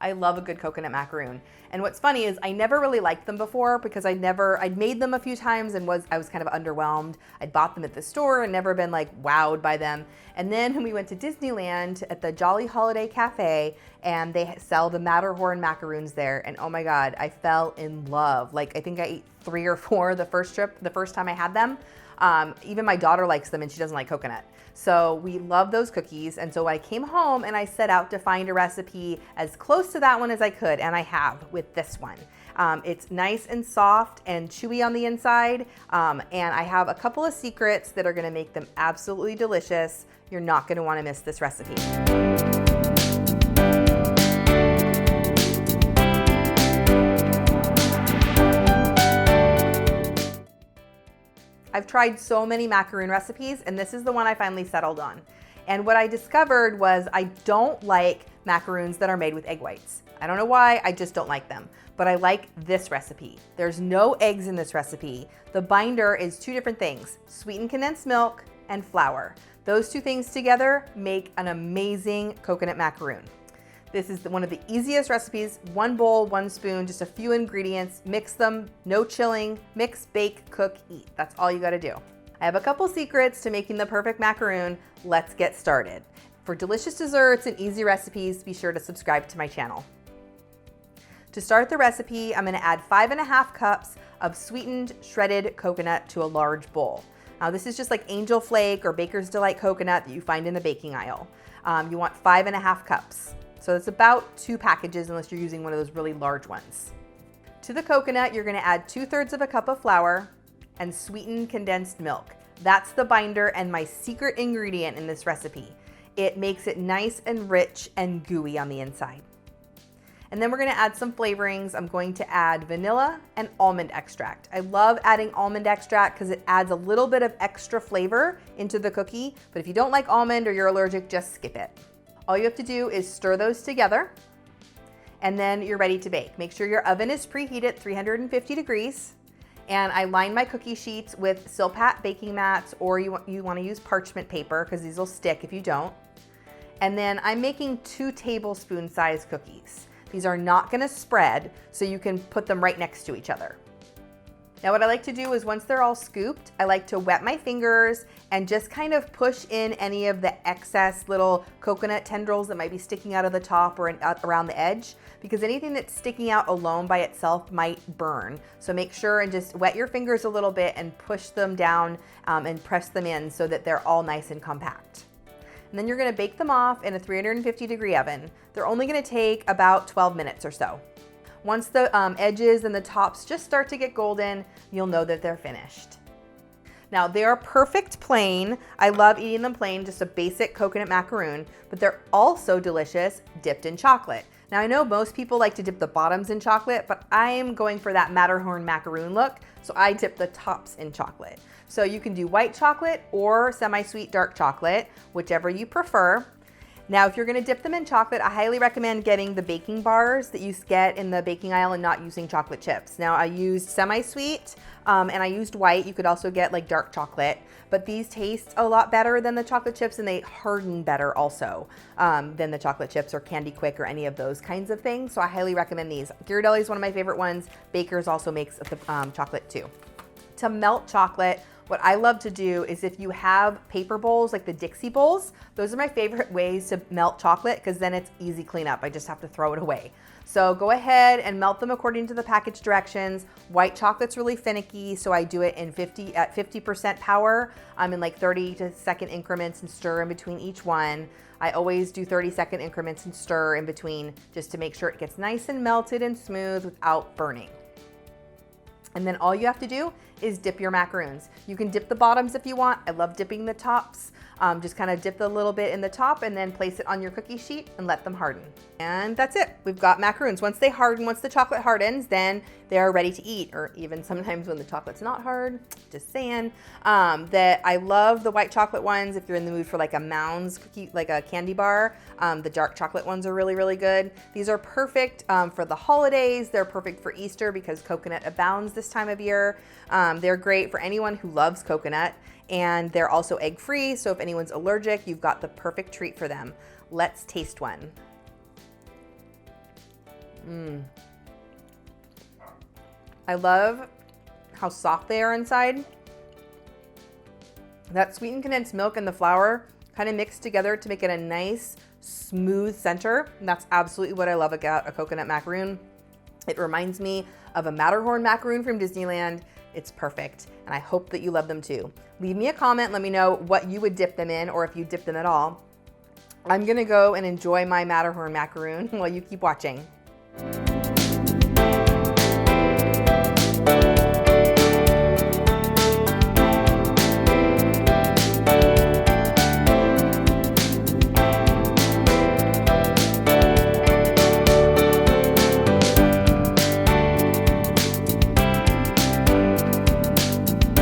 I love a good coconut macaroon. And what's funny is I never really liked them before because I'd made them a few times and I was kind of underwhelmed. I'd bought them at the store and never been like wowed by them. And then we went to Disneyland at the Jolly Holiday Cafe and they sell the Matterhorn macaroons there. And oh my God, I fell in love. Like I think I ate 3 or 4 the first time I had them. Even my daughter likes them and she doesn't like coconut. So we love those cookies. And so I came home and I set out to find a recipe as close to that one as I could. And I have with this one. It's nice and soft and chewy on the inside. And I have a couple of secrets that are gonna make them absolutely delicious. You're not gonna wanna miss this recipe. I've tried so many macaroon recipes and this is the one I finally settled on. And what I discovered was I don't like macaroons that are made with egg whites. I don't know why, I just don't like them. But I like this recipe. There's no eggs in this recipe. The binder is 2 different things, sweetened condensed milk and flour. Those 2 things together make an amazing coconut macaroon. This is one of the easiest recipes. 1 bowl, 1 spoon, just a few ingredients, mix them, no chilling, mix, bake, cook, eat. That's all you gotta do. I have a couple secrets to making the perfect macaroon. Let's get started. For delicious desserts and easy recipes, be sure to subscribe to my channel. To start the recipe, I'm gonna add 5½ cups of sweetened shredded coconut to a large bowl. Now this is just like Angel Flake or Baker's Delight coconut that you find in the baking aisle. You want 5½ cups. So it's about 2 packages unless you're using one of those really large ones. To the coconut, you're gonna add 2/3 of a cup of flour and sweetened condensed milk. That's the binder and my secret ingredient in this recipe. It makes it nice and rich and gooey on the inside. And then we're gonna add some flavorings. I'm going to add vanilla and almond extract. I love adding almond extract because it adds a little bit of extra flavor into the cookie, but if you don't like almond or you're allergic, just skip it. All you have to do is stir those together and then you're ready to bake. Make sure your oven is preheated 350 degrees. And I line my cookie sheets with silpat baking mats or you want to use parchment paper because these will stick if you don't. And then I'm making 2 tablespoon size cookies. These are not gonna spread, so you can put them right next to each other. Now what I like to do is once they're all scooped, I like to wet my fingers and just kind of push in any of the excess little coconut tendrils that might be sticking out of the top or around the edge, because anything that's sticking out alone by itself might burn. So make sure and just wet your fingers a little bit and push them down and press them in so that they're all nice and compact. And then you're gonna bake them off in a 350 degree oven. They're only gonna take about 12 minutes or so. Once the edges and the tops just start to get golden, you'll know that they're finished. Now they are perfect plain. I love eating them plain, just a basic coconut macaroon, but they're also delicious dipped in chocolate. Now I know most people like to dip the bottoms in chocolate, but I am going for that Matterhorn macaroon look, so I dip the tops in chocolate. So you can do white chocolate or semi-sweet dark chocolate, whichever you prefer. Now, if you're gonna dip them in chocolate, I highly recommend getting the baking bars that you get in the baking aisle and not using chocolate chips. Now, I used semi-sweet and I used white. You could also get like dark chocolate, but these taste a lot better than the chocolate chips and they harden better also than the chocolate chips or Candy Quick or any of those kinds of things. So I highly recommend these. Ghirardelli is one of my favorite ones. Baker's also makes the chocolate too. To melt chocolate, what I love to do is if you have paper bowls, like the Dixie bowls, those are my favorite ways to melt chocolate because then it's easy cleanup. I just have to throw it away. So go ahead and melt them according to the package directions. White chocolate's really finicky, so I do it at 50% power. I'm in like 30-second increments and stir in between each one. I always do 30-second increments and stir in between just to make sure it gets nice and melted and smooth without burning. And then all you have to do is dip your macaroons. You can dip the bottoms if you want. I love dipping the tops. Just kind of dip a little bit in the top and then place it on your cookie sheet and let them harden. And that's it. We've got macaroons. Once they harden, once the chocolate hardens, then they're ready to eat, or even sometimes when the chocolate's not hard, just saying. That I love the white chocolate ones if you're in the mood for like a Mounds cookie, like a candy bar. The dark chocolate ones are really, really good. These are perfect for the holidays. They're perfect for Easter because coconut abounds this time of year. They're great for anyone who loves coconut, and they're also egg-free, so if anyone's allergic, you've got the perfect treat for them. Let's taste one. I love how soft they are inside. That sweetened condensed milk and the flour kind of mixed together to make it a nice, smooth center. And that's absolutely what I love about a coconut macaroon. It reminds me of a Matterhorn macaroon from Disneyland. It's perfect, and I hope that you love them too. Leave me a comment, let me know what you would dip them in, or if you dip them at all. I'm gonna go and enjoy my Matterhorn macaroon while you keep watching.